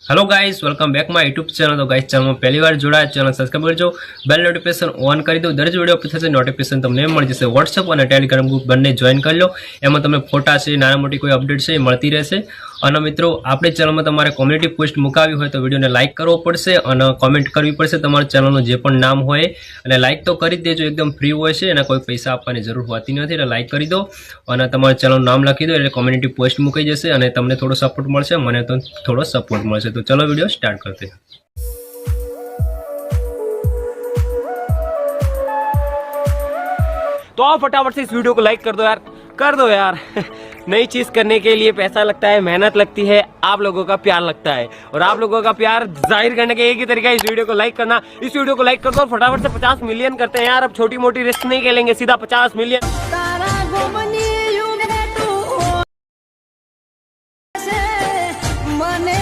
Hello guys, welcome back my YouTube channel. तो guys channel में पहली बार जोड़ा चैनल सब्सक्राइब करजो, बेल नोटिफिकेशन ऑन कर दो। दरेक वीडियो પછી થશે નોટિફિકેશન તમને મળી જશે। WhatsApp અને ટેલિગ્રામ ગ્રુપ બંને જોઈન કરી લો, એમાં તમને ફોટા છે, નાના મોટી કોઈ અપડેટ છે એ મળતી રહેશે। અને મિત્રો આપણી ચેનલમાં તમારે કોમ્યુનિટી પોસ્ટ મુકાવી હોય તો વિડીયોને લાઇક કરવો પડશે અને કોમેન્ટ કરવી પડશે તમારા ચેનલનું જે પણ નામ હોય, અને લાઇક તો કરી જ દેજો, એકદમ ફ્રી હોય છે અને કોઈ પૈસા આપવાની જરૂર હોતી નથી। એટલે લાઇક કરી દો અને તમારા ચેનલનું નામ લખી દો એટલે કોમ્યુનિટી પોસ્ટ મુકાઈ જશે અને તમને થોડો સપોર્ટ મળશે, મને તો થોડો સપોર્ટ મળશે। तो चलो वीडियो स्टार्ट करते हैं। तो आप फटाफट से इस वीडियो को लाइक कर दो यार नई चीज करने के लिए पैसा लगता है, मेहनत लगती है, आप लोगों का प्यार लगता है, और आप लोगों का प्यार जाहिर करने का एक ही तरीका है इस वीडियो को लाइक करना। इस वीडियो को लाइक कर दो और फटाफट से 50 मिलियन करते हैं यार। अब छोटी मोटी रिस्क नहीं खेलेंगे, सीधा 50 मिलियन। મને